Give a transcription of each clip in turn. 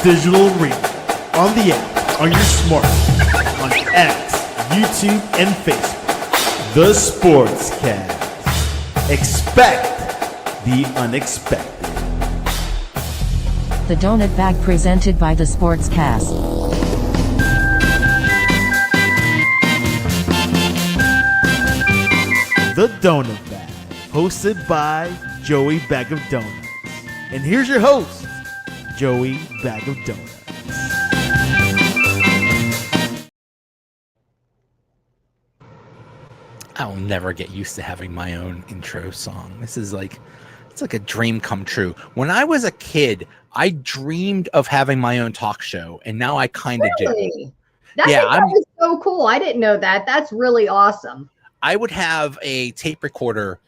digital arena, on the app, on your smartphone, on X, YouTube, and Facebook. The Sportscast. Expect the unexpected. The Donut Bag presented by The Sportscast. The Donut Bag, hosted by Joey Bag of Donuts. And here's your host, Joey Bag of Donuts. I'll never get used to having my own intro song. This is like, it's like a dream come true. When I was a kid, I dreamed of having my own talk show, and now I kind of do. That was so cool. I didn't know that. That's really awesome. I would have a tape recorder,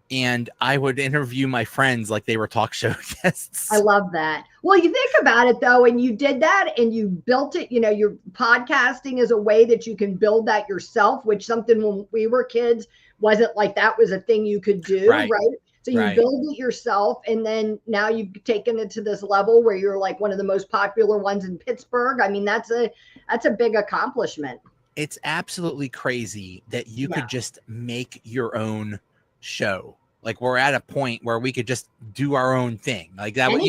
and I would interview my friends like they were talk show guests. I love that. Well, you think about it, though, and you did that and you built it. You know, your podcasting is a way that you can build that yourself, which something when we were kids wasn't like that was a thing you could do, right? So you build it yourself, and then now you've taken it to this level where you're like one of the most popular ones in Pittsburgh. I mean, that's a big accomplishment. It's absolutely crazy that you could just make your own show. Like, we're at a point where we could just do our own thing like that. What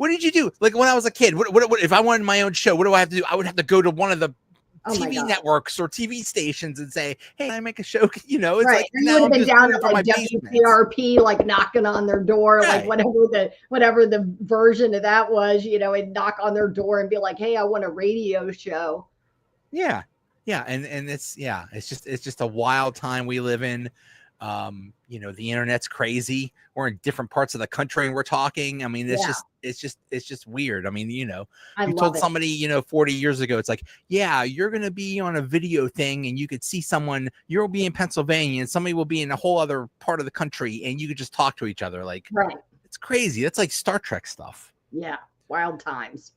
did you do? Like, when I was a kid, what if I wanted my own show, what do I have to do? I would have to go to one of the TV networks or TV stations and say, hey, I make a show. You know, it's like, you would have been down at like WPRP, like knocking on their door, like whatever the version of that was, you know, and knock on their door and be like, hey, I want a radio show. Yeah. And it's just a wild time we live in. You know, the internet's crazy. We're in different parts of the country and we're talking. I mean, it's just weird. I mean, you know, you told somebody, you know, 40 years ago, it's like, yeah, you're going to be on a video thing and you could see someone, you'll be in Pennsylvania and somebody will be in a whole other part of the country and you could just talk to each other. Like, it's crazy. That's like Star Trek stuff. Yeah. Wild times.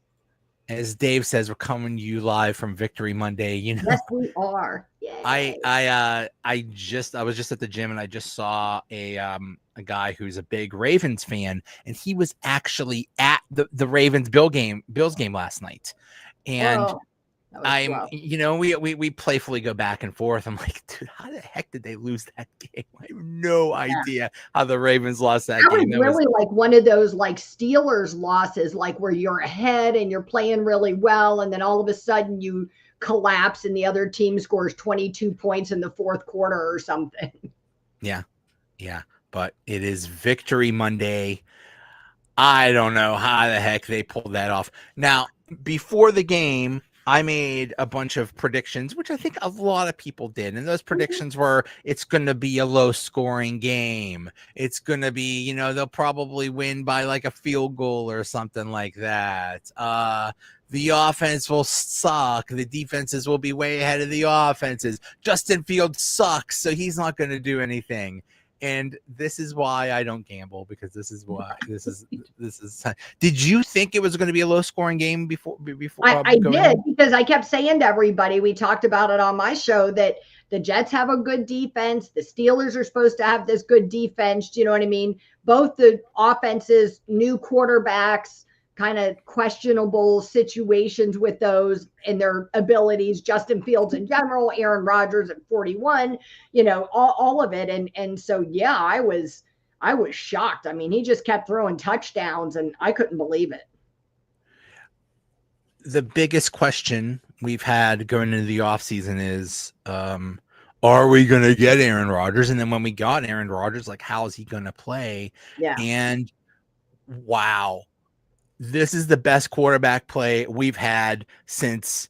As Dave says, we're coming to you live from Victory Monday. You know, yes, we are. Yay. I was just at the gym and I just saw a guy who's a big Ravens fan, and he was actually at the Ravens Bills game last night. And you know, we playfully go back and forth. I'm like, dude, how the heck did they lose that game? I have no idea how the Ravens lost that game. That was really like one of those like Steelers losses, like where you're ahead and you're playing really well, and then all of a sudden you collapse and the other team scores 22 points in the fourth quarter or something. Yeah. But it is Victory Monday. I don't know how the heck they pulled that off. Now, before the game, I made a bunch of predictions, which I think a lot of people did. And those predictions were, it's going to be a low scoring game. It's going to be, you know, they'll probably win by like a field goal or something like that. The offense will suck. The defenses will be way ahead of the offenses. Justin Fields sucks, so he's not going to do anything. And this is why I don't gamble, because this is did you think it was going to be a low scoring game before I did, because I kept saying to everybody, we talked about it on my show, that the Jets have a good defense. The Steelers are supposed to have this good defense. You know what I mean? Both the offenses, new quarterbacks, kind of questionable situations with those and their abilities, Justin Fields in general, Aaron Rodgers at 41, you know, all of it. And so, yeah, I was shocked. I mean, he just kept throwing touchdowns and I couldn't believe it. The biggest question we've had going into the offseason is, are we going to get Aaron Rodgers? And then when we got Aaron Rodgers, like, how is he going to play? Yeah. And wow. This is the best quarterback play we've had since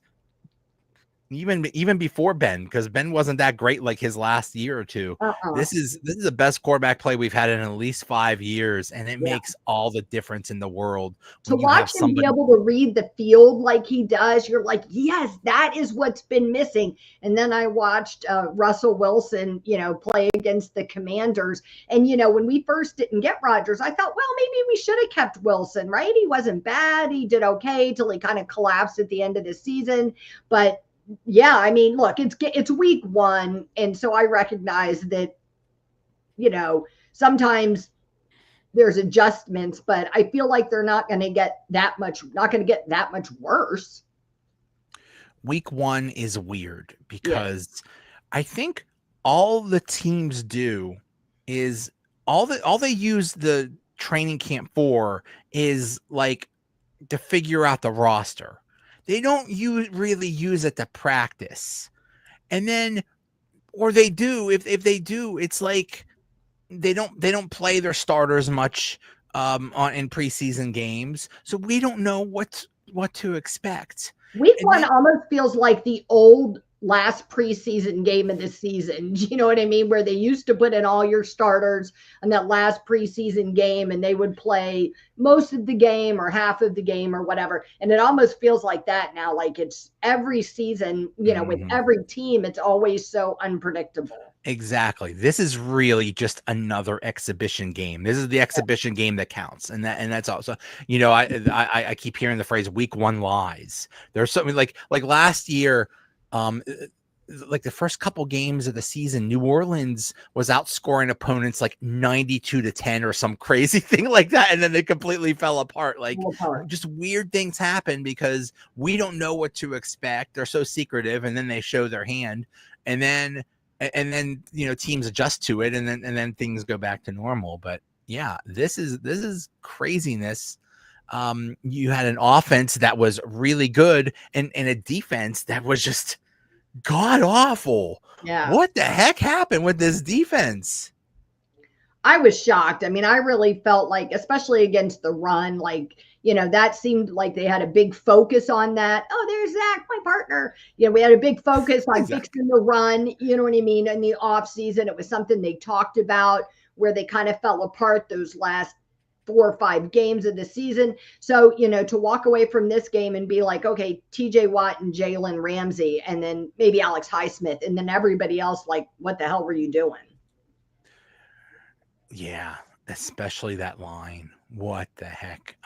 even before Ben, because Ben wasn't that great like his last year or two. This is the best quarterback play we've had in at least 5 years, and it makes all the difference in the world. To watch him be able to read the field like he does, you're like, yes, that is what's been missing. And then I watched Russell Wilson, you know, play against the Commanders. And, you know, when we first didn't get Rodgers, I thought, well, maybe we should have kept Wilson, right? He wasn't bad. He did okay till he kind of collapsed at the end of the season. But yeah, I mean, look, it's week one. And so I recognize that, you know, sometimes there's adjustments, but I feel like they're not going to get that much worse. Week 1 is weird because I think all the teams do is all they use the training camp for is like to figure out the roster. They don't really use it to practice. And then, or they do, if they do, it's like they don't play their starters much in preseason games. So we don't know what to expect. Week 1 almost feels like the old last preseason game of the season. You know what I mean? Where they used to put in all your starters on that last preseason game and they would play most of the game or half of the game or whatever. And it almost feels like that now. Like it's every season, with every team, it's always so unpredictable. Exactly. This is really just another exhibition game. This is the exhibition game that counts. And that's also, I keep hearing the phrase week 1 lies. There's something like last year, like the first couple games of the season, New Orleans was outscoring opponents like 92-10 or some crazy thing like that. And then they completely fell apart. Like just weird things happen because we don't know what to expect. They're so secretive. And then they show their hand and then teams adjust to it and then things go back to normal. But yeah, this is craziness. You had an offense that was really good and a defense that was just god awful. Yeah. What the heck happened with this defense? I was shocked. I mean, I really felt like, especially against the run, like, that seemed like they had a big focus on that. Oh, there's Zach, my partner. We had a big focus on fixing the run. You know what I mean? In the off season, it was something they talked about where they kind of fell apart those last 4 or 5 games of the season. So, to walk away from this game and be like, okay, TJ Watt and Jalen Ramsey, and then maybe Alex Highsmith, and then everybody else, like, what the hell were you doing? Yeah, especially that line. What the heck?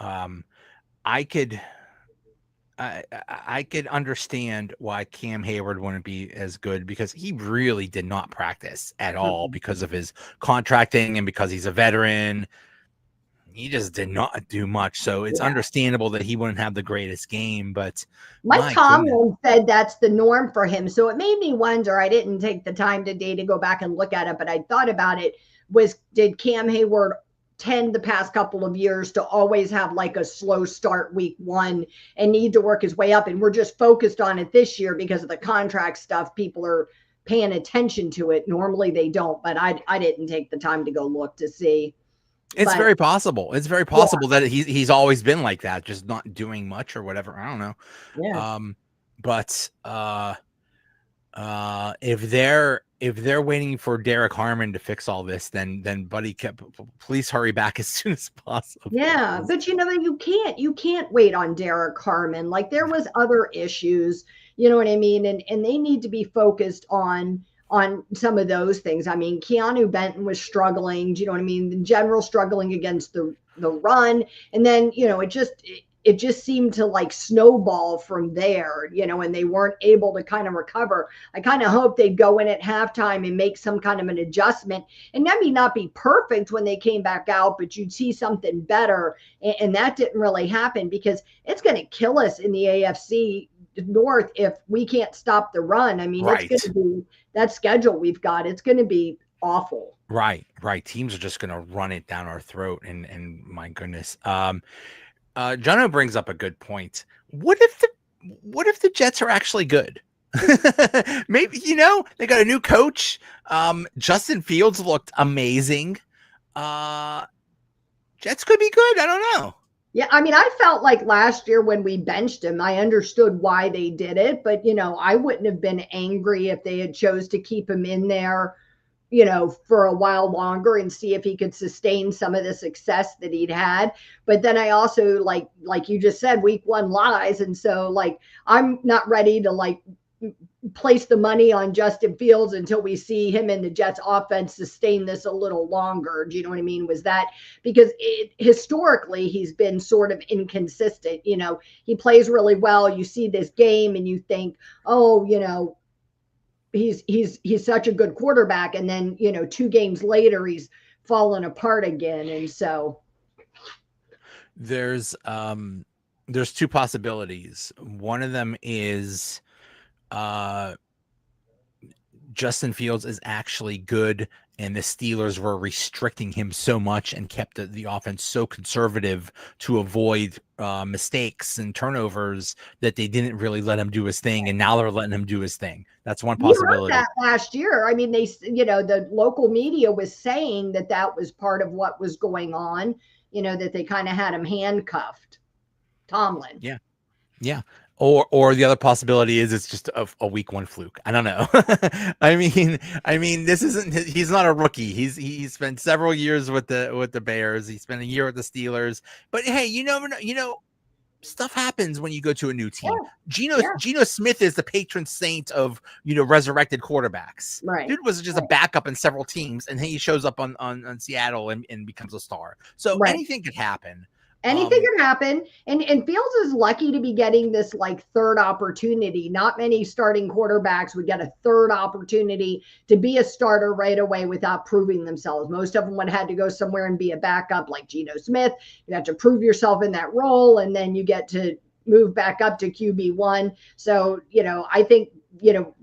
I could understand why Cam Hayward wouldn't be as good because he really did not practice at all because of his contracting and because he's a veteran. He just did not do much. So it's understandable that he wouldn't have the greatest game, but Mike Tomlin said that's the norm for him. So it made me wonder, I didn't take the time today to go back and look at it, but I thought about it, did Cam Hayward tend the past couple of years to always have like a slow start week 1 and need to work his way up? And we're just focused on it this year because of the contract stuff. People are paying attention to it. Normally they don't, but I didn't take the time to go look to see. It's very possible. It's very possible that he's always been like that, just not doing much or whatever. I don't know. Yeah. But if they're waiting for Derek Harmon to fix all this, then buddy, please hurry back as soon as possible. Yeah, but you can't wait on Derek Harmon. Like there was other issues, you know what I mean? And they need to be focused on some of those things. I mean, Keanu Benton was struggling, do you know what I mean? The general struggling against the run. And then, it just seemed to like snowball from there, and they weren't able to kind of recover. I kind of hope they'd go in at halftime and make some kind of an adjustment. And that may not be perfect when they came back out, but you'd see something better. And that didn't really happen because it's going to kill us in the AFC North if we can't stop the run. I mean, It's going to be that schedule we've got. It's going to be awful. Right. Teams are just going to run it down our throat. And my goodness. Jono brings up a good point. What if the Jets are actually good? Maybe, they got a new coach. Justin Fields looked amazing. Jets could be good. I don't know. Yeah, I mean, I felt like last year when we benched him, I understood why they did it, but I wouldn't have been angry if they had chose to keep him in there, for a while longer and see if he could sustain some of the success that he'd had. But then I also like you just said, week 1 lies. And so I'm not ready to place the money on Justin Fields until we see him and the Jets offense sustain this a little longer. Do you know what I mean? Was that because historically he's been sort of inconsistent, he plays really well. You see this game and you think, oh, he's such a good quarterback. And then, 2 games later, he's fallen apart again. And so there's two possibilities. One of them is Justin Fields is actually good, and the Steelers were restricting him so much and kept the offense so conservative to avoid mistakes and turnovers that they didn't really let him do his thing, and now they're letting him do his thing. That's one possibility. We heard that last year. I mean, the local media was saying that was part of what was going on, that they kind of had him handcuffed. Tomlin. Yeah. Or the other possibility is it's just a week one fluke. I don't know. I mean, he's not a rookie. He's spent several years with the Bears. He spent a year with the Steelers. But hey, you never know. Stuff happens when you go to a new team. Yeah. Geno Smith is the patron saint of resurrected quarterbacks. Right. Dude was just a backup in several teams, and he shows up on Seattle and becomes a star. So anything could happen. Anything can happen. And Fields is lucky to be getting this like third opportunity. Not many starting quarterbacks would get a third opportunity to be a starter right away without proving themselves. Most of them would have had to go somewhere and be a backup like Geno Smith. You have to prove yourself in that role, and then you get to move back up to QB1. So, I think,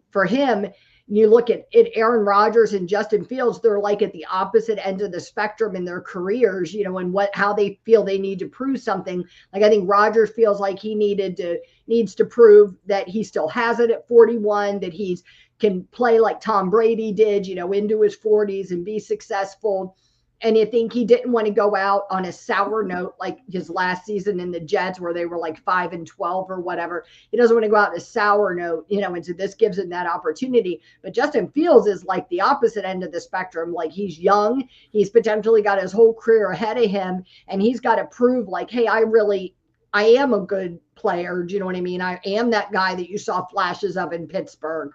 for him, you look at Aaron Rodgers and Justin Fields, they're like at the opposite end of the spectrum in their careers, and how they feel they need to prove something. Like I think Rodgers feels like he needs to prove that he still has it at 41, that he's can play like Tom Brady did, into his 40s and be successful. And I think he didn't want to go out on a sour note like his last season in the Jets where they were like 5-12 or whatever. He doesn't want to go out on a sour note, and so this gives him that opportunity. But Justin Fields is like the opposite end of the spectrum. Like he's young, he's potentially got his whole career ahead of him, and he's got to prove like, hey, I am a good player. Do you know what I mean? I am that guy that you saw flashes of in Pittsburgh.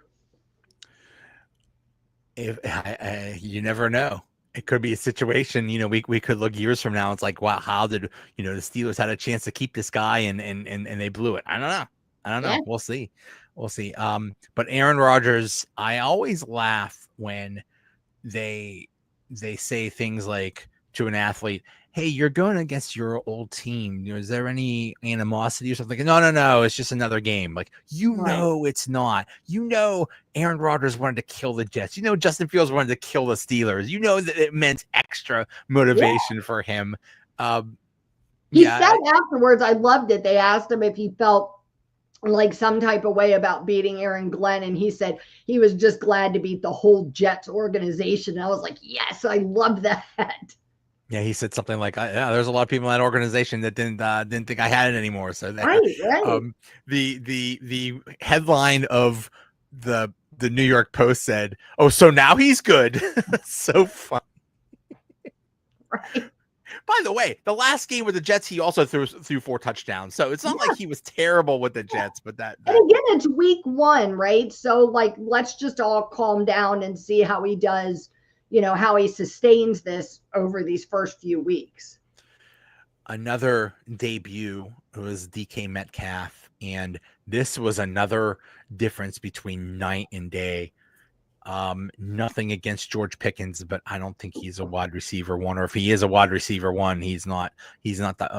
You never know. It could be a situation, we could look years from now. It's like, wow, how did, the Steelers had a chance to keep this guy and they blew it. I don't know. Yeah. We'll see. But Aaron Rodgers, I always laugh when they say things like to an athlete, hey, you're going against your old team. Is there any animosity or something? No. It's just another game. Like, it's not. Aaron Rodgers wanted to kill the Jets. Justin Fields wanted to kill the Steelers. That it meant extra motivation for him. He said afterwards, I loved it. They asked him if he felt like some type of way about beating Aaron Glenn. And he said he was just glad to beat the whole Jets organization. And I was like, yes, I love that. Yeah, he said something like, there's a lot of people in that organization that didn't think I had it anymore. So that, right. The headline of the New York Post said, "Oh, so now he's good." So fun. Right. By the way, the last game with the Jets, he also threw 4 touchdowns. So it's not like he was terrible with the Jets, but that. And again, it's week 1, right? So like, let's just all calm down and see how he does. How he sustains this over these first few weeks. Another debut was DK Metcalf, and this was another difference between night and day. Nothing against George Pickens, but I don't think he's a wide receiver 1, or if he is a wide receiver 1, he's not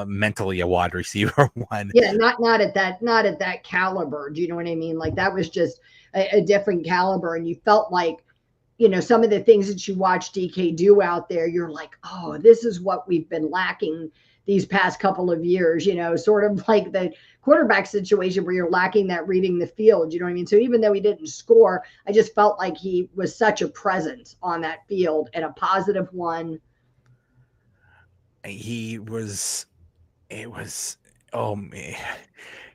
mentally a wide receiver 1. Yeah, not at that caliber. Do you know what I mean? Like that was just a different caliber, and you felt like, some of the things that you watch DK do out there, you're like, oh, this is what we've been lacking these past couple of years, sort of like the quarterback situation where you're lacking that reading the field. You know what I mean? So even though he didn't score, I just felt like he was such a presence on that field, and a positive one. Oh man.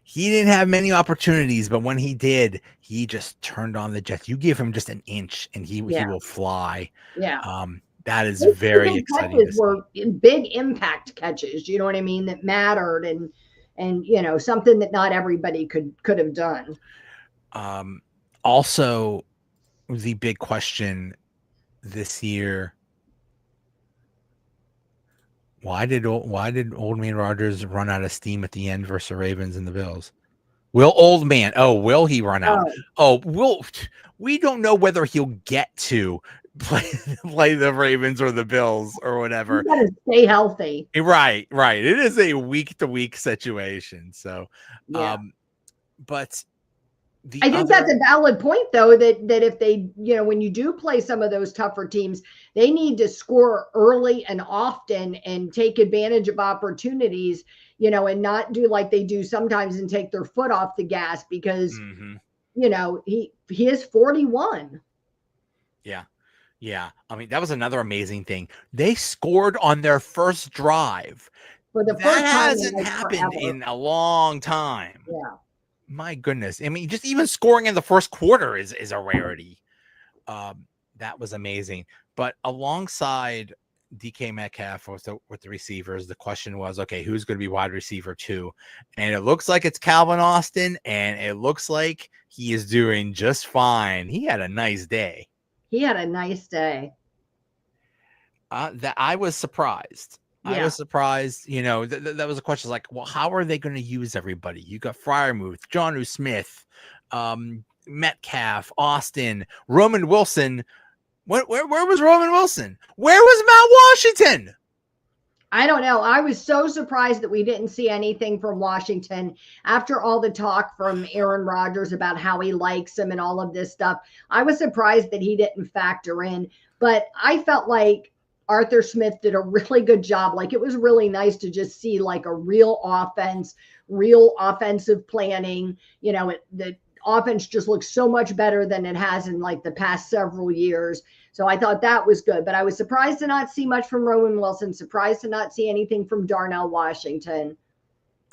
He didn't have many opportunities, but when he did, he just turned on the Jets. You give him just an inch and he will fly. Yeah. That is very exciting. Catches were big impact catches, you know what I mean, that mattered, and something that not everybody could have done. Also, the big question this year, why did Old Man Rodgers run out of steam at the end versus the Ravens and the Bills? Will he run out? We don't know whether he'll get to play the Ravens or the Bills or whatever. You gotta stay healthy. Right. It is a week to week situation. So, Yeah. but I think that's a valid point, though, that if they, when you do play some of those tougher teams, they need to score early and often and take advantage of opportunities, and not do like they do sometimes and take their foot off the gas because, he is 41. Yeah. I mean, that was another amazing thing. They scored on their first drive. For the that first time hasn't happened in a long time. Yeah. My goodness. I mean, just even scoring in the first quarter is a rarity. That was amazing. But alongside DK Metcalf with the receivers, the question was, okay, who's going to be wide receiver 2? And it looks like it's Calvin Austin, and it looks like he is doing just fine. He had a nice day. That I was surprised. Yeah. I was surprised. That was a question like, well, how are they going to use everybody? You got Freiermuth, Jonnu Smith, Metcalf, Austin, Roman Wilson. Where was Roman Wilson? Where was Matt Washington? I don't know. I was so surprised that we didn't see anything from Washington after all the talk from Aaron Rodgers about how he likes him and all of this stuff. I was surprised that he didn't factor in, but I felt like Arthur Smith did a really good job. Like, it was really nice to just see like a real offense, real offensive planning. The offense just looks so much better than it has in like the past several years. So I thought that was good, but I was surprised to not see much from Roman Wilson, surprised to not see anything from Darnell Washington.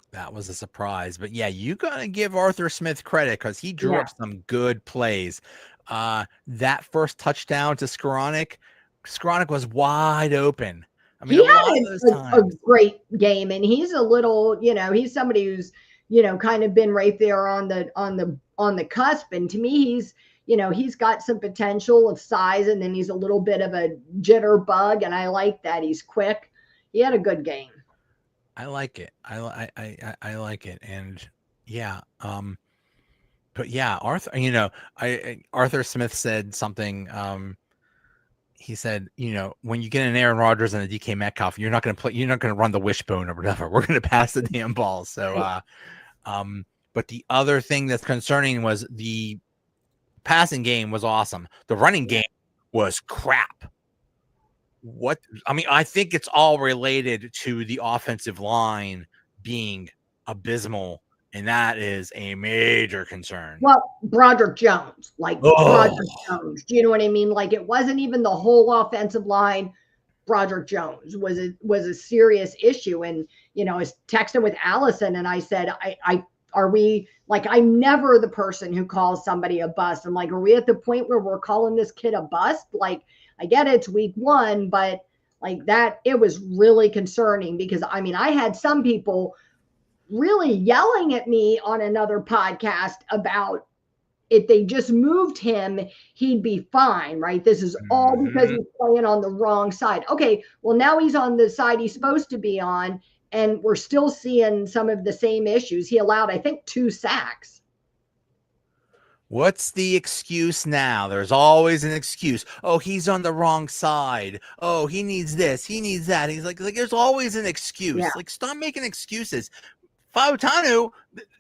That was a surprise, but yeah, you got to give Arthur Smith credit because he drew up some good plays. That first touchdown to Skoranek was wide open. I mean, he had a great game, and he's a little, he's somebody who's, kind of been right there on the cusp. And to me, he's got some potential of size, and then he's a little bit of a jitterbug, and I like that. He's quick. He had a good game. I like it. I like it, and yeah. But yeah, Arthur. Arthur Smith said something. He said, when you get an Aaron Rodgers and a DK Metcalf, you're not going to run the wishbone or whatever. We're going to pass the damn ball. So, but the other thing that's concerning was the passing game was awesome. The running game was crap. I think it's all related to the offensive line being abysmal, and that is a major concern. Well, Broderick Jones, Broderick Jones. Do you know what I mean? Like, it wasn't even the whole offensive line. Broderick Jones was a serious issue. And, I was texting with Allison, and I said, are we, like, I'm never the person who calls somebody a bust. I'm like, are we at the point where we're calling this kid a bust? Like, I get it's week 1, but like that, it was really concerning because, I had some people really yelling at me on another podcast about if they just moved him, he'd be fine, right? This is all because he's playing on the wrong side. Okay, well, now he's on the side he's supposed to be on, and we're still seeing some of the same issues. He allowed, I think, 2 sacks. What's the excuse now? There's always an excuse. Oh, he's on the wrong side. Oh, he needs this. He needs that. He's like there's always an excuse. Yeah. Like, stop making excuses. Fautanu,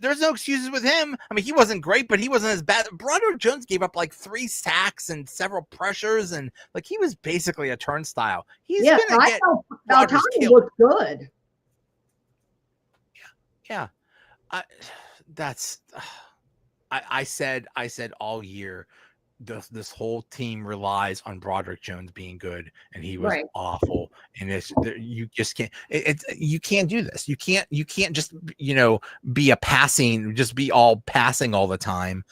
there's no excuses with him. He wasn't great, but he wasn't as bad. Broderick Jones gave up like 3 sacks and several pressures, and like he was basically a turnstile. He's gonna get Fautanu looked good. Yeah. I said all year this whole team relies on Broderick Jones being good, and he was awful. And you just can't. You can't do this. You can't just be all passing all the time.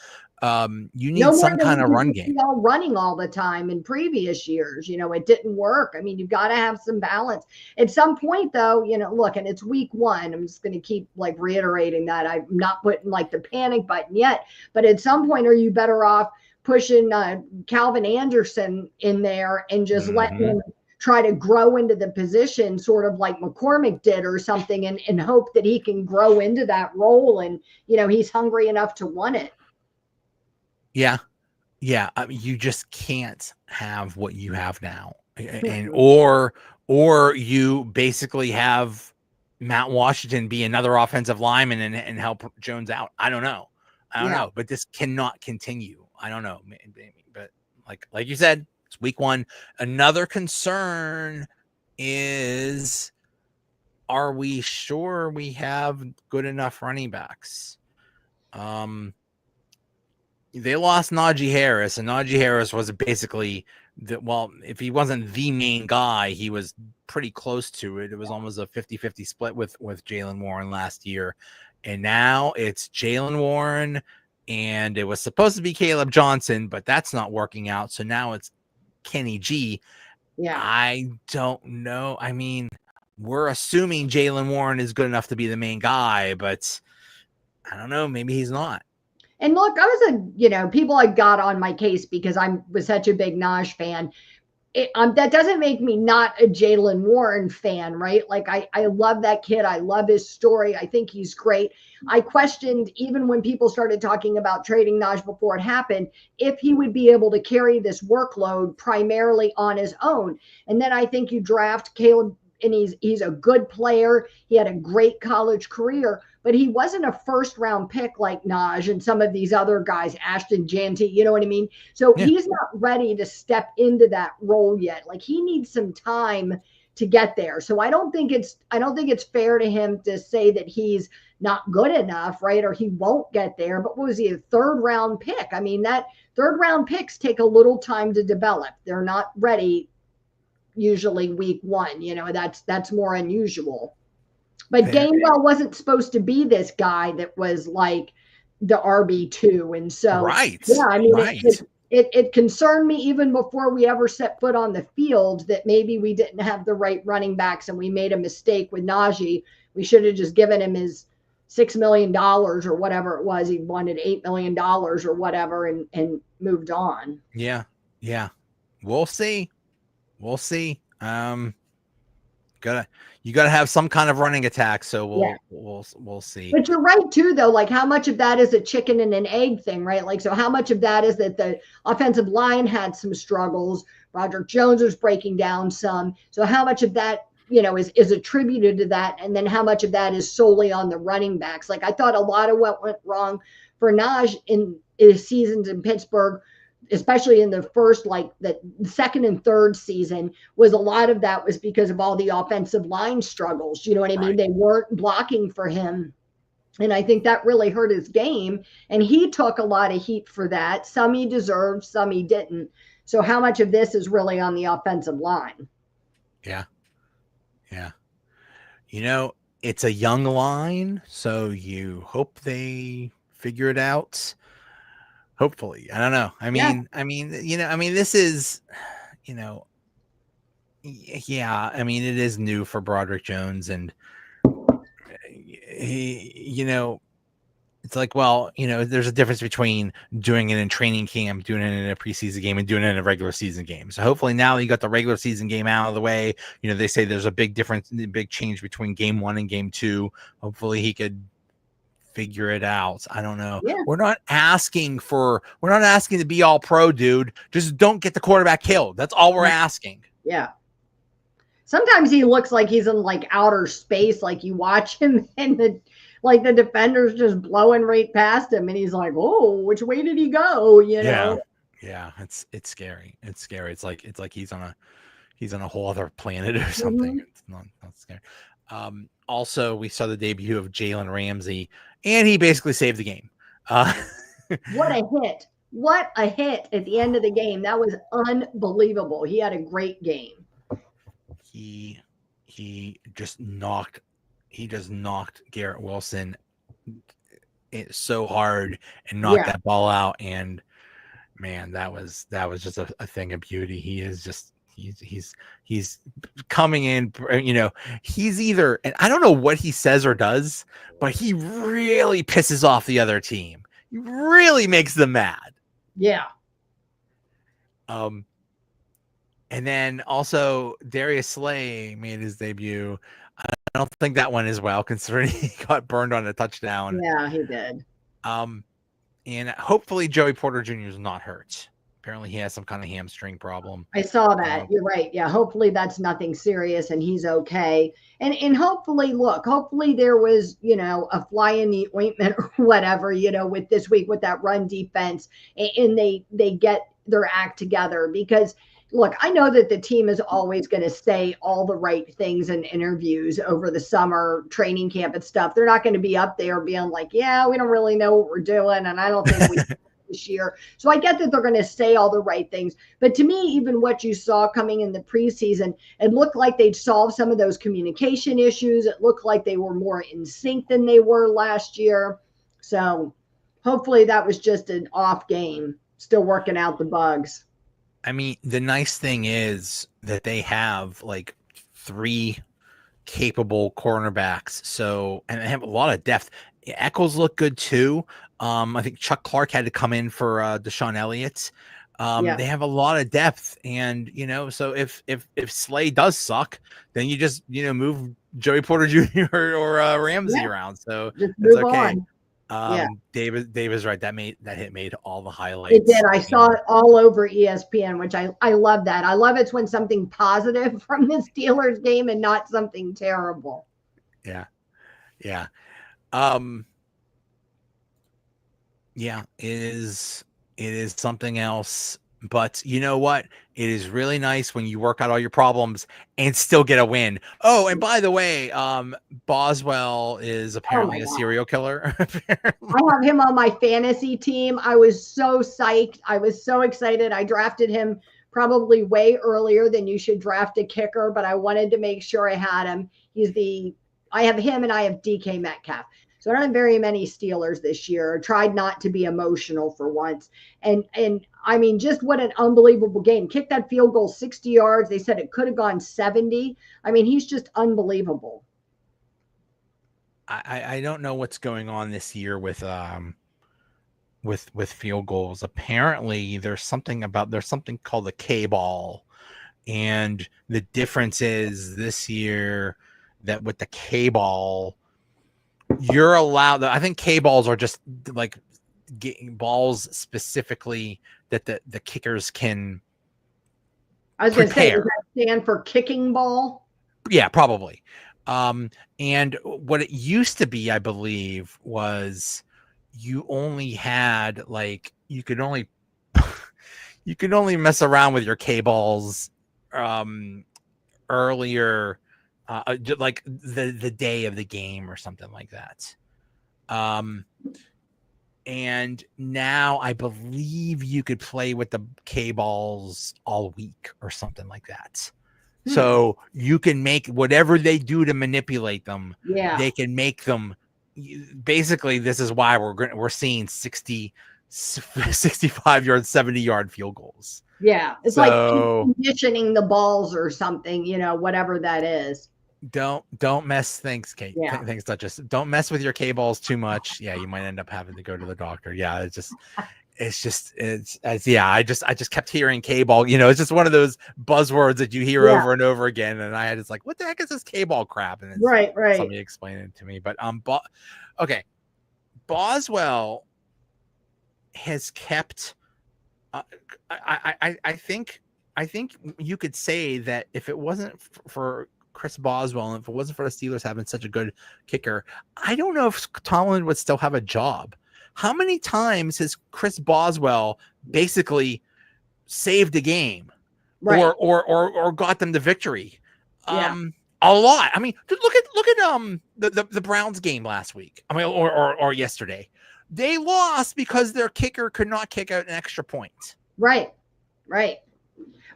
You need some kind of run game. All running all the time in previous years, it didn't work. You've got to have some balance. At some point, though, look, and it's week 1. I'm just going to keep reiterating that I'm not putting the panic button yet. But at some point, are you better off pushing Calvin Anderson in there and just letting him try to grow into the position, sort of like McCormick did or something, and hope that he can grow into that role, and he's hungry enough to want it. Yeah, Yeah, I mean, you just can't have what you have now, and Mhm. or you basically have Matt Washington be another offensive lineman and help Jones out. I don't know, Yeah. but this cannot continue. I don't know, but like you said, it's week one. Another concern is, are we sure we have good enough running backs? They lost Najee Harris, and Najee Harris was basically if he wasn't the main guy, he was pretty close to it. It was almost a 50-50 split with Jaylen Warren last year. And now it's Jaylen Warren, and it was supposed to be Caleb Johnson, but that's not working out. So now it's Kenny G. Yeah. I don't know. I mean, we're assuming Jaylen Warren is good enough to be the main guy, but I don't know. Maybe he's not. And look, I was people had got on my case because I was such a big Naj fan. That doesn't make me not a Jaylen Warren fan, right? Like I love that kid. I love his story. I think he's great. I questioned, even when people started talking about trading Naj before it happened, if he would be able to carry this workload primarily on his own. And then I think you draft Caleb, and he's a good player. He had a great college career, but he wasn't a first round pick like Naj and some of these other guys, Ashton Janty, you know what I mean? So Yeah. he's not ready to step into that role yet. Like he needs some time to get there. So I don't think it's fair to him to say that he's not good enough, right? Or he won't get there. But what was he, a third round pick? I mean, that third round picks take a little time to develop. They're not ready usually week one. That's more unusual. But Gainwell wasn't supposed to be this guy that was like the RB2. And so, Right. yeah, I mean, Right. it concerned me even before we ever set foot on the field that maybe we didn't have the right running backs and we made a mistake with Najee. We should have just given him his $6 million or whatever it was. He wanted $8 million or whatever and moved on. Yeah. Yeah. We'll see. We'll see. You gotta have some kind of running attack. So we'll see. But you're right too, though. Like, how much of that is a chicken and an egg thing, right? Like, so how much of that is that the offensive line had some struggles? Roderick Jones was breaking down some. So how much of that, is attributed to that, and then how much of that is solely on the running backs? Like, I thought a lot of what went wrong for Naj in his seasons in Pittsburgh, especially in the first, like the second and third season, was a lot of that was because of all the offensive line struggles. You know what I mean? Right. They weren't blocking for him. And I think that really hurt his game. And he took a lot of heat for that. Some he deserved, some he didn't. So how much of this is really on the offensive line? Yeah. Yeah. It's a young line, so you hope they figure it out. Hopefully. I don't know. I mean, this is, yeah, I mean, it is new for Broderick Jones, and he, it's like, well, there's a difference between doing it in training camp, doing it in a preseason game, and doing it in a regular season game. So hopefully now you got the regular season game out of the way. They say there's a big difference, big change between game 1 and game 2. Hopefully he could figure it out. I don't know. Yeah. We're not asking to be all pro, dude. Just don't get the quarterback killed. That's all we're asking. Yeah. Sometimes he looks like he's in like outer space. Like you watch him and the defender's just blowing right past him, and he's like, "Oh, which way did he go?" Yeah. It's scary. It's scary. It's like he's on a whole other planet or something. Mm-hmm. It's not scary. Also, we saw the debut of Jalen Ramsey, and he basically saved the game. What a hit! What a hit at the end of the game. That was unbelievable. He had a great game. He just knocked Garrett Wilson so hard and knocked that ball out. And man, that was just a thing of beauty. He is just, he's coming in, he's either, and I don't know what he says or does, but he really pisses off the other team. He really makes them mad. Yeah. And then also Darius Slay made his debut. I don't think that one is well, considering he got burned on a touchdown. Yeah, he did. and hopefully Joey Porter Jr. is not hurt. Apparently, he has some kind of hamstring problem. I saw that. You're right. Yeah. Hopefully that's nothing serious and he's okay. And hopefully, look, hopefully there was, a fly in the ointment or whatever, with this week with that run defense and they get their act together because look, I know that the team is always going to say all the right things in interviews over the summer training camp and stuff. They're not going to be up there being like, yeah, we don't really know what we're doing. And I don't think we this year. So I get that they're going to say all the right things. But to me, even what you saw coming in the preseason, it looked like they'd solved some of those communication issues. It looked like they were more in sync than they were last year. So hopefully that was just an off game, still working out the bugs. I mean, the nice thing is that they have like 3 capable cornerbacks. So, and they have a lot of depth. Eccles look good too. I think Chuck Clark had to come in for Deshaun Elliott. They have a lot of depth, and so if Slay does suck, then you just move Joey Porter Jr. or Ramsey around. So just it's okay. On. Davis right. That hit made all the highlights. It did. I saw it all over ESPN, which I love that. I love it's when something positive from the Steelers game and not something terrible. Yeah. It is something else, but you know what? It is really nice when you work out all your problems and still get a win. Oh, and by the way, Boswell is apparently a serial killer. I have him on my fantasy team. I was so psyched. I was so excited. I drafted him probably way earlier than you should draft a kicker, but I wanted to make sure I had him. I have him and I have DK Metcalf. So I don't have very many Steelers this year. I tried not to be emotional for once. And I mean, just what an unbelievable game. Kicked that field goal 60 yards. They said it could have gone 70. I mean, he's just unbelievable. I don't know what's going on this year with field goals. Apparently there's something called the K-ball. And the difference is this year that with the K-ball, you're allowed. I think K-balls are just like getting balls specifically that the kickers can. I was going to say, does that stand for kicking ball? Yeah, probably. And what it used to be, I believe, was you only had you could only mess around with your K-balls earlier. Like the day of the game or something like that. And now I believe you could play with the K-balls all week or something like that. So you can make whatever they do to manipulate them. Yeah, they can make them. Basically, this is why we're seeing 60, 65-yard, 70-yard field goals. Yeah, it's like conditioning the balls or something, whatever that is. Don't mess things, Kate. Yeah. Things such as don't mess with your K-balls too much. Yeah, you might end up having to go to the doctor. Yeah, I just kept hearing K-ball. It's just one of those buzzwords that you hear over and over again. And I was like, what the heck is this K-ball crap? And right. Somebody explained it to me. But okay, Boswell has kept. I think you could say that if it wasn't for Chris Boswell, and if it wasn't for the Steelers having such a good kicker, I don't know if Tomlin would still have a job. How many times has Chris Boswell basically saved a game, or got them to victory? A lot. I mean, look at the Browns game last week. I mean, or yesterday, they lost because their kicker could not kick out an extra point. Right.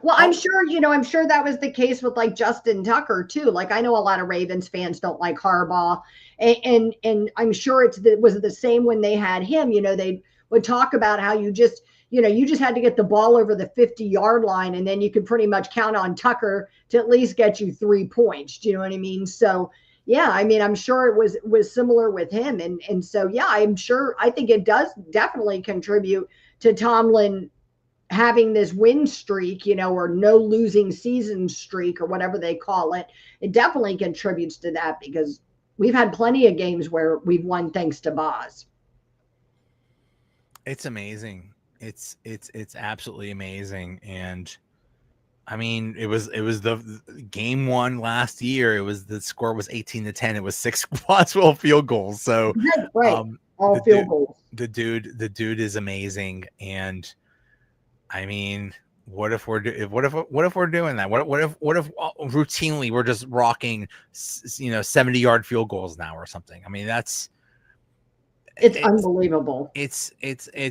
Well, I'm sure that was the case with like Justin Tucker too. Like I know a lot of Ravens fans don't like Harbaugh, and I'm sure was the same when they had him. They would talk about how you just had to get the ball over the 50-yard line, and then you could pretty much count on Tucker to at least get you 3 points. Do you know what I mean? So yeah, I mean, I'm sure it was similar with him, and so yeah, I think it does definitely contribute to Tomlin having this win streak, or no losing season streak or whatever they call it. It definitely contributes to that because we've had plenty of games where we've won thanks to Boz. It's amazing. It's absolutely amazing. And I mean, it was the game one last year. It was, the score was 18-10. It was 6 possible field goals. So Right. All field goals. The dude is amazing. And I mean, what if we're doing that? What if routinely we're just rocking 70-yard field goals now or something? I mean, it's unbelievable. It's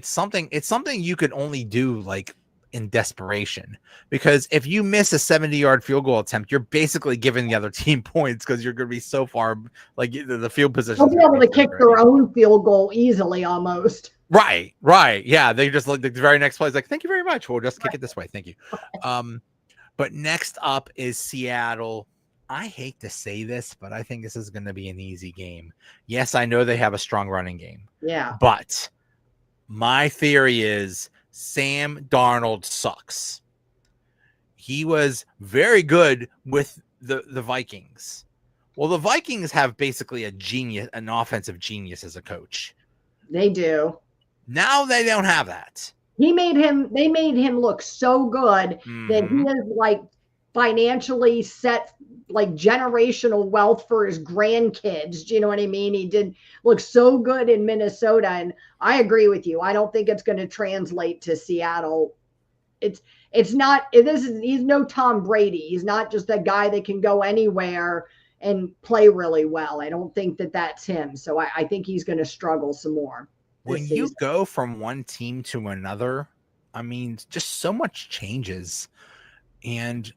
something you could only do like in desperation, because if you miss a 70-yard field goal attempt, you're basically giving the other team points, because you're going to be so far, like the field position. They'll be able to kick their own field goal easily, almost. Right. Yeah, they just like the very next play is like, thank you very much. We'll just kick it this way. Thank you. But next up is Seattle. I hate to say this, but I think this is going to be an easy game. Yes, I know they have a strong running game. Yeah. But my theory is Sam Darnold sucks. He was very good with the Vikings. Well, the Vikings have basically an offensive genius as a coach. They do. Now they don't have that. They made him look so good that he is like financially set, like generational wealth for his grandkids. Do you know what I mean? He did look so good in Minnesota, and I agree with you. I don't think it's going to translate to Seattle. It's not. He's no Tom Brady. He's not just a guy that can go anywhere and play really well. I don't think that's him. So I think he's going to struggle some more. When you go from one team to another, I mean, just so much changes, and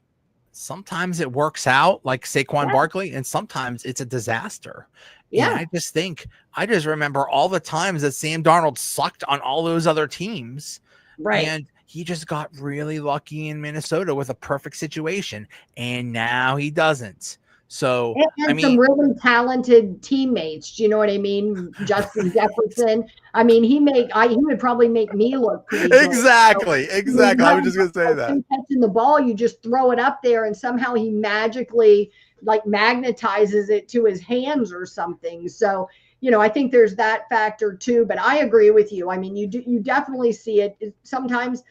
sometimes it works out, like Saquon Barkley, and sometimes it's a disaster. Yeah. And I just remember all the times that Sam Darnold sucked on all those other teams. Right. And he just got really lucky in Minnesota with a perfect situation, and now he doesn't. So and some really talented teammates. Do you know what I mean? Justin Jefferson. I mean, he would probably make me look pretty good. Exactly. I was just gonna say that. Catching the ball, you just throw it up there, and somehow he magically like magnetizes it to his hands or something. So I think there's that factor too. But I agree with you. I mean, you definitely see it sometimes.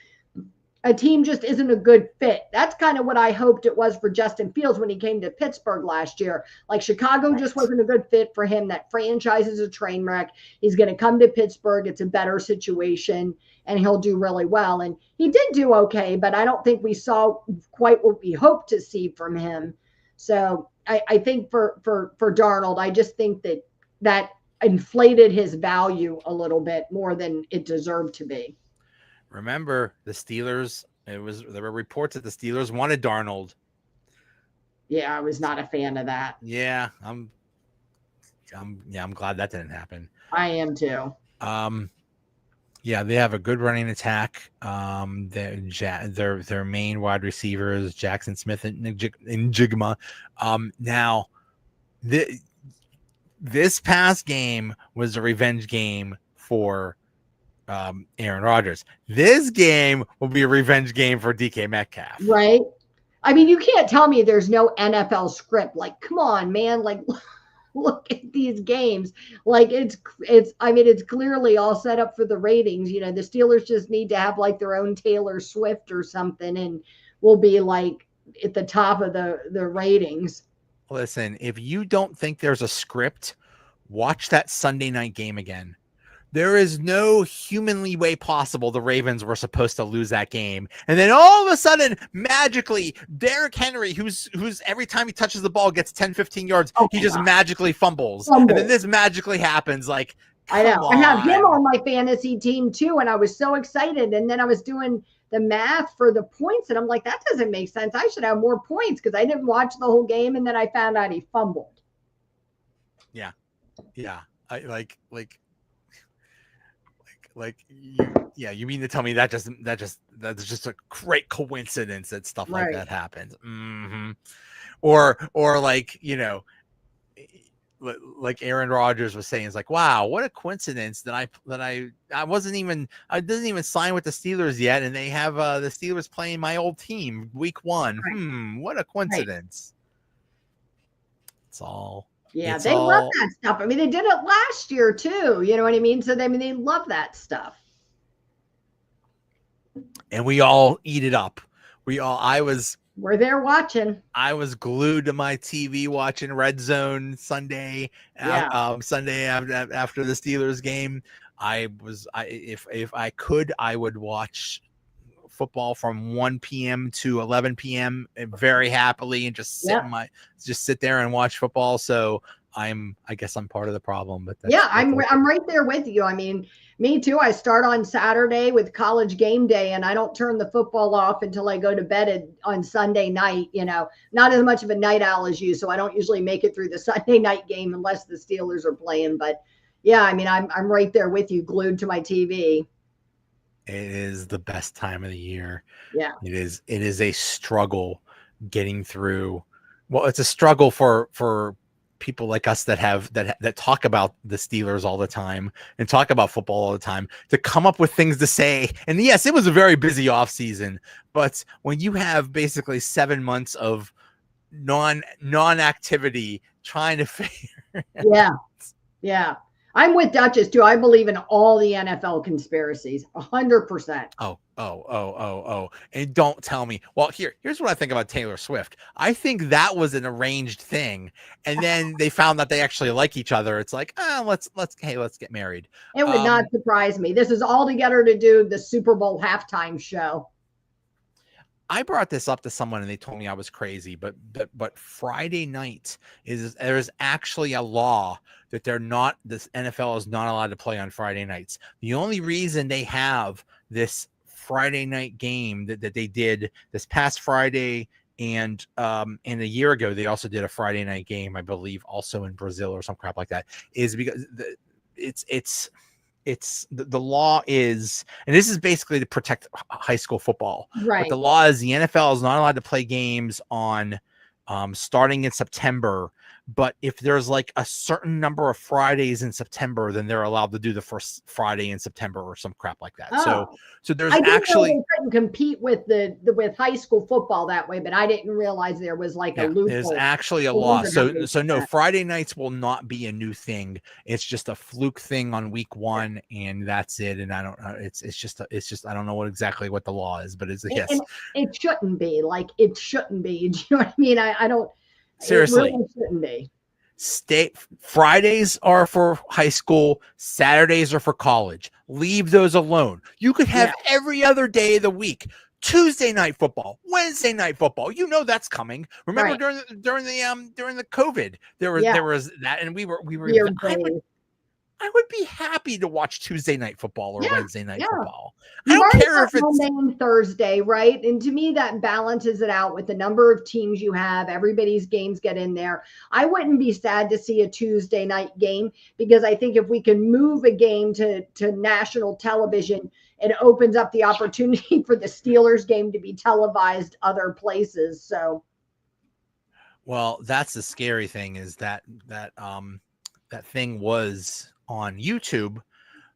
A team just isn't a good fit. That's kind of what I hoped it was for Justin Fields when he came to Pittsburgh last year. Like Chicago just wasn't a good fit for him. That franchise is a train wreck. He's going to come to Pittsburgh. It's a better situation, and he'll do really well. And he did do okay, but I don't think we saw quite what we hoped to see from him. So I think for Darnold, I just think that inflated his value a little bit more than it deserved to be. Remember, the Steelers, there were reports that the Steelers wanted Darnold. Yeah, I was not a fan of that. Yeah, I'm glad that didn't happen. I am too. Yeah, they have a good running attack. Their main wide receivers, Jackson Smith and Njigma. Now, this past game was a revenge game for Aaron Rodgers. This game will be a revenge game for DK Metcalf. Right. I mean, you can't tell me there's no NFL script. Like, come on, man. Like, look at these games. Like it's clearly all set up for the ratings. The Steelers just need to have like their own Taylor Swift or something, and we'll be like at the top of the ratings. Listen, if you don't think there's a script, watch that Sunday night game again. There is no humanly way possible the Ravens were supposed to lose that game. And then all of a sudden, magically, Derrick Henry, who's every time he touches the ball gets 10, 15 yards, he just magically fumbles. And then this magically happens. Like, I know. I have him on my fantasy team too, and I was so excited. And then I was doing the math for the points, and I'm like, that doesn't make sense. I should have more points because I didn't watch the whole game, and then I found out he fumbled. Yeah. You mean to tell me that's just a great coincidence that stuff like that happens? Mm-hmm. Or like like Aaron Rodgers was saying, it's like, wow, what a coincidence that I didn't even sign with the Steelers yet, and they have the Steelers playing my old team week 1. Right. What a coincidence! Right. It's all. Yeah, they love that stuff. I mean, they did it last year too. You know what I mean? So they love that stuff. and we all eat it up. We're there watching. I was glued to my TV watching Red Zone Sunday. Yeah. Sunday after the Steelers game. If I could, I would watch football from 1 p.m. to 11 p.m. very happily and just sit there and watch football. So I guess I'm part of the problem, but I'm right there with you. I mean, me too. I start on Saturday with College Game Day, and I don't turn the football off until I go to bed on Sunday night. Not as much of a night owl as you, so I don't usually make it through the Sunday night game unless the Steelers are playing. But yeah, I mean, I'm right there with you, glued to my TV. It is the best time of the year. Yeah, it is a struggle getting through. Well, it's a struggle for people like us that talk about the Steelers all the time and talk about football all the time to come up with things to say. And yes, it was a very busy off season, but when you have basically 7 months of non-activity trying to figure yeah. I'm with Duchess too. I believe in all the NFL conspiracies, 100%. Oh. And don't tell me. Well, here's what I think about Taylor Swift. I think that was an arranged thing. And then they found that they actually like each other. It's like, let's get married. It would not surprise me. This is all together to do the Super Bowl halftime show. I brought this up to someone and they told me I was crazy, but Friday night there's actually a law that this NFL is not allowed to play on Friday nights. The only reason they have this Friday night game that they did this past Friday and a year ago, they also did a Friday night game, I believe, also in Brazil or some crap like that, is because the law is, and this is basically to protect high school football. Right. But the law is the NFL is not allowed to play games on starting in September. But if there's like a certain number of Fridays in September, then they're allowed to do the first Friday in September or some crap like that. Oh. So there's I actually couldn't compete with with high school football that way, but I didn't realize there was like a loophole. There's actually a law. So no, Friday nights will not be a new thing. It's just a fluke thing on week 1, and that's it. And I don't know. It's just I don't know exactly what the law is, but it's yes. And it shouldn't be. Like it shouldn't be. Do you know what I mean? I don't. Seriously, it really shouldn't be. Fridays are for high school, Saturdays are for college. Leave those alone. You could have every other day of the week. Tuesday night football, Wednesday night football. That's coming. Remember during the COVID, there was that, and we were. I would be happy to watch Tuesday night football or Wednesday night football. I don't care if it's Monday and Thursday, right? And to me, that balances it out with the number of teams you have. Everybody's games get in there. I wouldn't be sad to see a Tuesday night game because I think if we can move a game to national television, it opens up the opportunity for the Steelers game to be televised other places. So, well, that's the scary thing is that thing was on YouTube,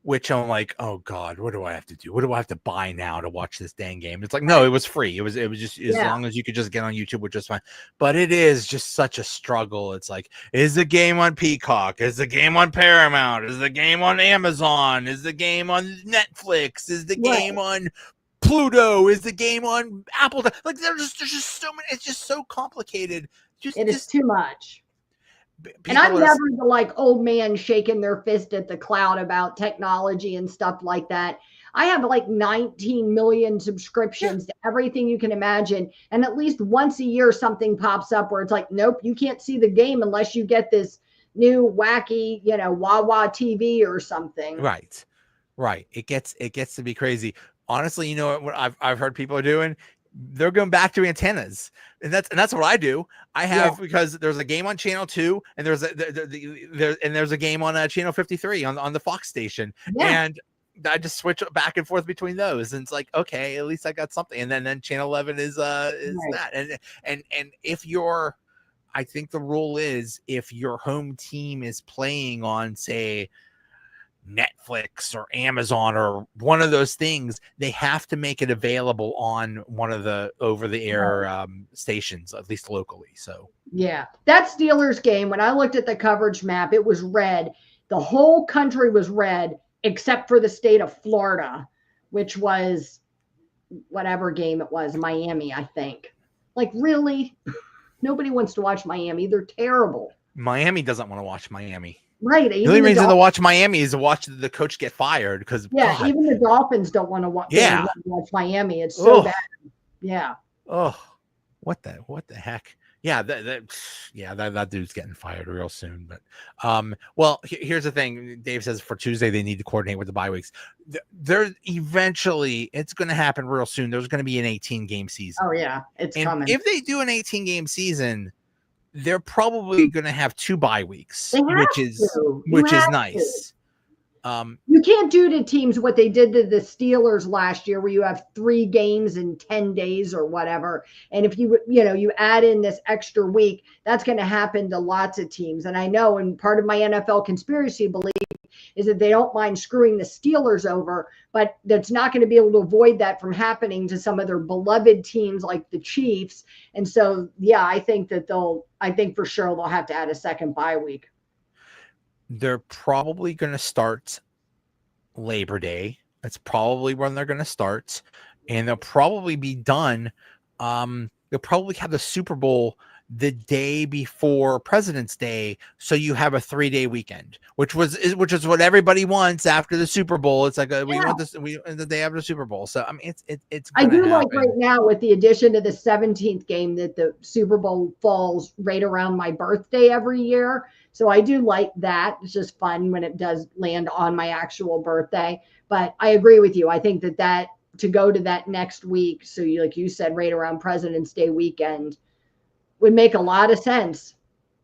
which I'm like, oh God, what do I have to do? What do I have to buy now to watch this dang game? It's like, no, it was free. It was just as long as you could just get on YouTube, which is fine. But it is just such a struggle. It's like, is the game on Peacock? Is the game on Paramount? Is the game on Amazon? Is the game on Netflix? Is the game on Pluto? Is the game on Apple? Like there's just so many. It's just so complicated. It is too much. And I'm never the like old man shaking their fist at the cloud about technology and stuff like that. I have like 19 million subscriptions to everything you can imagine. And at least once a year, something pops up where it's like, nope, you can't see the game unless you get this new wacky, Wawa TV or something. Right. It gets to be crazy. Honestly, what I've heard people are doing? They're going back to antennas, and that's what I do. I have because there's a game on channel 2 and there's a game on channel 53 on the Fox station, and I just switch back and forth between those, and it's like, okay, at least I got something. And then channel 11 is that, and if I think the rule is if your home team is playing on, say, Netflix or Amazon or one of those things, they have to make it available on one of the over-the-air stations, at least locally. So that Steelers game, when I looked at the coverage map, it was red. The whole country was red except for the state of Florida, which was whatever game it was, Miami, I think. Like, really? Nobody wants to watch Miami. They're terrible. Miami doesn't want to watch Miami. Right. The only reason to watch Miami is to watch the coach get fired because even the Dolphins don't want to watch. Yeah. Watch Miami. It's so bad. Yeah. Oh, what the heck? Yeah, that dude's getting fired real soon. But well, here's the thing. Dave says for Tuesday they need to coordinate with the bye weeks. There eventually it's going to happen real soon. There's going to be an 18-game season. Oh yeah, it's coming. If they do an 18-game season, they're probably going to have 2 bye weeks, which is nice. You can't do to teams what they did to the Steelers last year, where you have 3 games in 10 days or whatever. And if you add in this extra week, that's going to happen to lots of teams. And I know, and part of my NFL conspiracy belief is that they don't mind screwing the Steelers over, but that's not going to be able to avoid that from happening to some of their beloved teams like the Chiefs. And so, yeah, I think for sure they'll have to add a second bye week. They're probably going to start Labor Day. That's probably when they're going to start, and they'll probably be done. They'll probably have the Super Bowl the day before President's Day, so you have a 3-day weekend, which is what everybody wants after the Super Bowl. It's like we want this the day after the Super Bowl. So I mean, it's. I do like right now with the addition to the 17th game that the Super Bowl falls right around my birthday every year. So I do like that. It's just fun when it does land on my actual birthday. But I agree with you. I think that to go to that next week, so like you said, right around President's Day weekend, would make a lot of sense.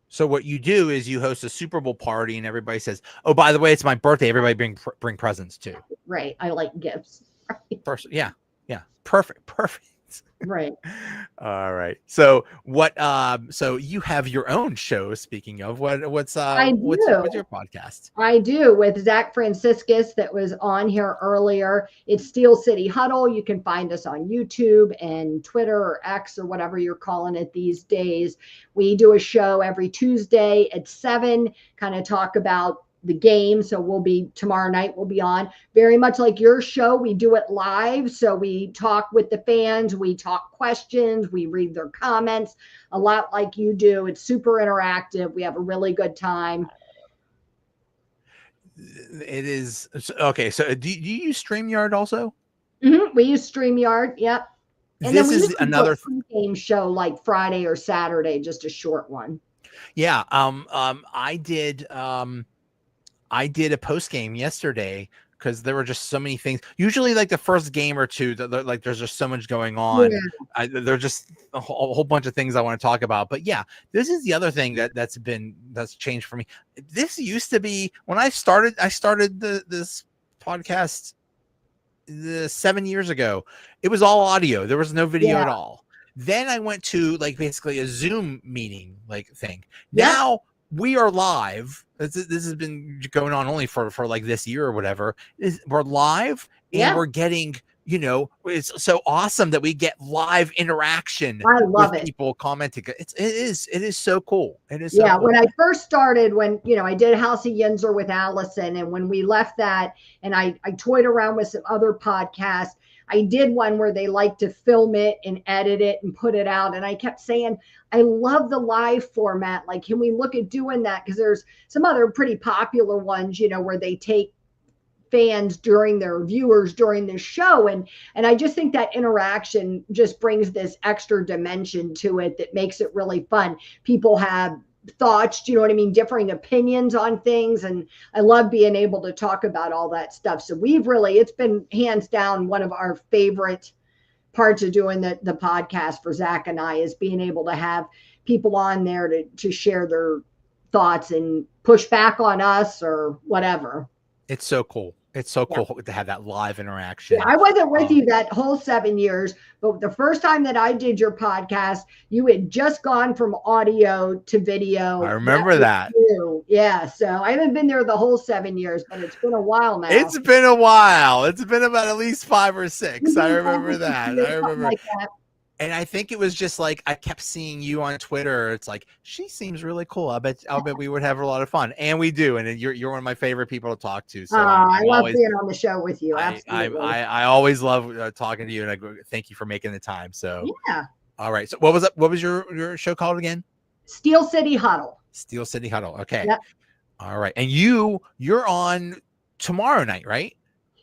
So what you do is you host a Super Bowl party, and everybody says, "Oh, by the way, it's my birthday. Everybody bring presents too." Right. I like gifts. Right. Yeah. Perfect. Right. All right. So what? So you have your own show. Speaking of what's your podcast? I do, with Zach Franciscus that was on here earlier. It's Steel City Huddle. You can find us on YouTube and Twitter or X or whatever you're calling it these days. We do a show every Tuesday at 7. Kind of talk about the game. So tomorrow night we'll be on very much like your show. We do it live. So we talk with the fans, we talk questions, we read their comments a lot like you do. It's super interactive. We have a really good time. It is. Okay. So do you use StreamYard also? Mm-hmm. We use StreamYard. Yep. And this is another game show like Friday or Saturday, just a short one. Yeah. I did a post game yesterday because there were just so many things. Usually, like the first game or two, like there's just so much going on. Yeah. There's just a whole bunch of things I want to talk about. But yeah, this is the other thing that's changed for me. This used to be when I started this podcast 7 years ago. It was all audio. There was no video at all. Then I went to like basically a Zoom meeting like thing. Yeah. Now we are live. This has been going on only for like this year or whatever. We're live and we're getting, it's so awesome that we get live interaction. I love it. People commenting. It is so cool. It is. So cool. When I first started, I did House of Yinzer with Allison, and when we left that, and I toyed around with some other podcasts. I did one where they like to film it and edit it and put it out. And I kept saying, I love the live format. Like, can we look at doing that? Because there's some other pretty popular ones, where they take fans during their viewers during the show. And I just think that interaction just brings this extra dimension to it that makes it really fun. People have thoughts, differing opinions on things. And I love being able to talk about all that stuff. So it's been hands down one of our favorite parts of doing the podcast for Zach and I, is being able to have people on there to share their thoughts and push back on us or whatever. It's so cool. It's so cool to have that live interaction. Yeah, I wasn't with you that whole 7 years, but the first time that I did your podcast, you had just gone from audio to video. I remember that. Yeah, so I haven't been there the whole 7 years, but it's been a while now. It's been a while. It's been about at least 5 or 6. I remember that. I remember. Like that. And I think it was just like I kept seeing you on Twitter. It's like she seems really cool. I'll bet we would have a lot of fun, and we do. And you're one of my favorite people to talk to. So I love always, being on the show with you. Absolutely. I always love talking to you, and I thank you for making the time. So yeah. All right. So what was your show called again? Steel City Huddle. Steel City Huddle. Okay. Yep. All right. And you're on tomorrow night, right?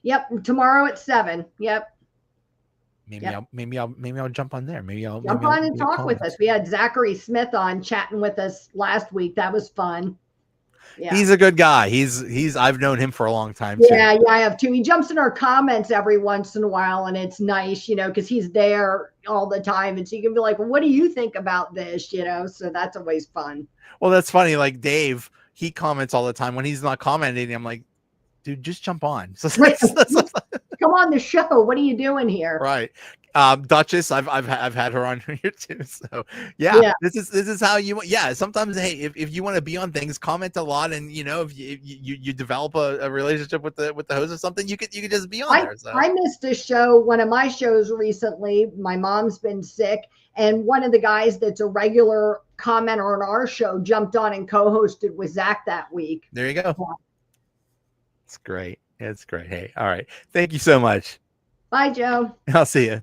Yep. Tomorrow at 7. Yep. Maybe I'll jump on there. Jump on and talk with us. We had Zachary Smith on chatting with us last week. That was fun. Yeah. He's a good guy. He's I've known him for a long time too. Yeah, I have too. He jumps in our comments every once in a while, and it's nice, because he's there all the time, and so you can be like, well, what do you think about this? So that's always fun. Well, that's funny. Like Dave, he comments all the time. When he's not commenting, I'm like, dude, just jump on. So come on the show. What are you doing here? Right. Duchess, I've had her on here too. So yeah. This is how you. Yeah. Sometimes, hey, if you want to be on things, comment a lot, and if you develop a relationship with the host or something, you could just be on there. So. I missed a show, one of my shows recently. My mom's been sick, and one of the guys that's a regular commenter on our show jumped on and co-hosted with Zach that week. There you go. Yeah. It's great. It's great. Hey, all right. Thank you so much. Bye, Joe. I'll see you.